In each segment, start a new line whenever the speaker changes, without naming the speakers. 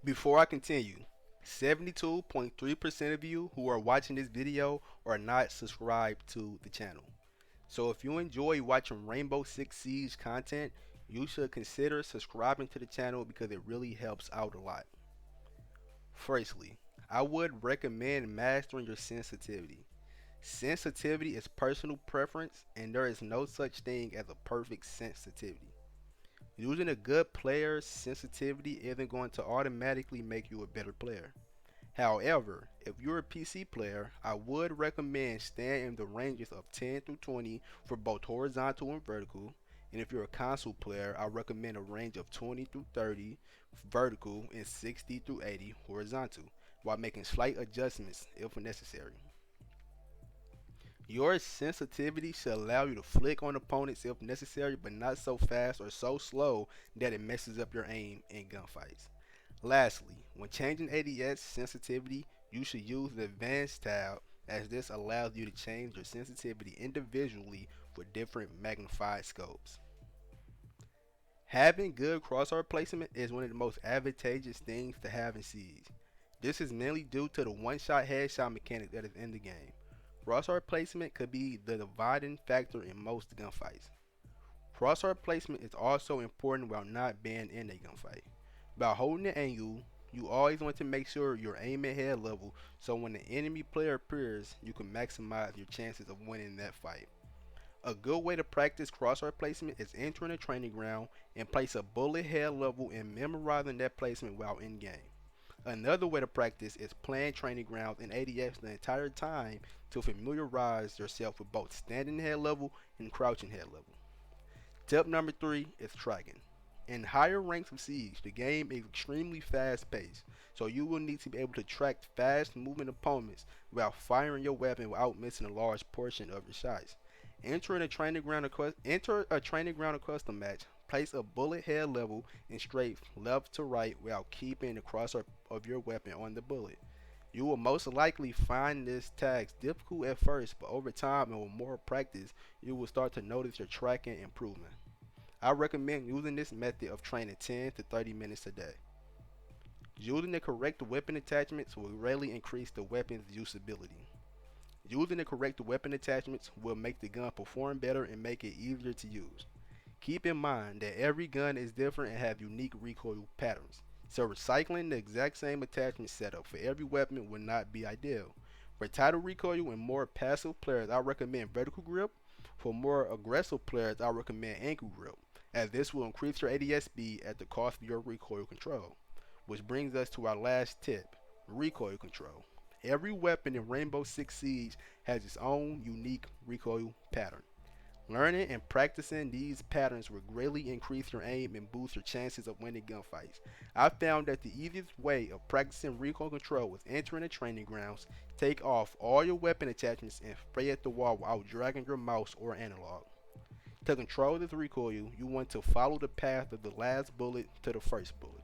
Before I continue, 72.3% of you who are watching this video are not subscribed to the channel. So if you enjoy watching Rainbow Six Siege content, you should consider subscribing to the channel because it really helps out a lot. Firstly, I would recommend mastering your sensitivity. Sensitivity is personal preference and there is no such thing as a perfect sensitivity. Using a good player's sensitivity isn't going to automatically make you a better player. However, if you're a PC player, I would recommend staying in the ranges of 10 through 20 for both horizontal and vertical. And if you're a console player, I recommend a range of 20 through 30 vertical and 60 through 80 horizontal, while making slight adjustments if necessary. Your sensitivity should allow you to flick on opponents if necessary, but not so fast or so slow that it messes up your aim in gunfights. Lastly, when changing ADS sensitivity, you should use the Advanced tab, as this allows you to change your sensitivity individually for different magnified scopes. Having good crosshair placement is one of the most advantageous things to have in Siege. This is mainly due to the one-shot headshot mechanic that is in the game. Crosshair placement could be the dividing factor in most gunfights. Crosshair placement is also important while not being in a gunfight. By holding the angle, you always want to make sure you're aiming head level so when the enemy player appears, you can maximize your chances of winning that fight. A good way to practice crosshair placement is entering a training ground and place a bullet head level and memorizing that placement while in game. Another way to practice is playing training grounds and ADS the entire time to familiarize yourself with both standing head level and crouching head level. Tip number 3 is tracking. In higher ranks of Siege, the game is extremely fast paced, so you will need to be able to track fast moving opponents while firing your weapon without missing a large portion of your shots. Enter a training ground or custom match, place a bullet head level and strafe left to right while keeping the crosshair of your weapon on the bullet. You will most likely find this task difficult at first, but over time and with more practice, you will start to notice your tracking improvement. I recommend using this method of training 10 to 30 minutes a day. Using the correct weapon attachments will greatly increase the weapon's usability. Using the correct weapon attachments will make the gun perform better and make it easier to use. Keep in mind that every gun is different and have unique recoil patterns, so recycling the exact same attachment setup for every weapon would not be ideal. For tighter recoil and more passive players, I recommend vertical grip. For more aggressive players, I recommend ankle grip, as this will increase your ADS speed at the cost of your recoil control. Which brings us to our last tip, recoil control. Every weapon in Rainbow Six Siege has its own unique recoil pattern. Learning and practicing these patterns will greatly increase your aim and boost your chances of winning gunfights. I found that the easiest way of practicing recoil control was entering the training grounds, take off all your weapon attachments and spray at the wall without dragging your mouse or analog. To control this recoil, you want to follow the path of the last bullet to the first bullet.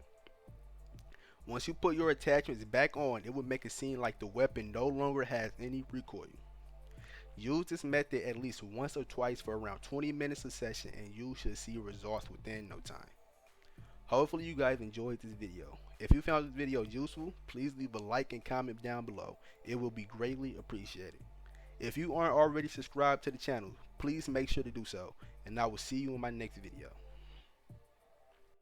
Once you put your attachments back on, it will make it seem like the weapon no longer has any recoil. Use this method at least once or twice for around 20 minutes a session and you should see results within no time. Hopefully you guys enjoyed this video. If you found this video useful, please leave a like and comment down below. It will be greatly appreciated. If you aren't already subscribed to the channel, please make sure to do so, and I will see you in my next video.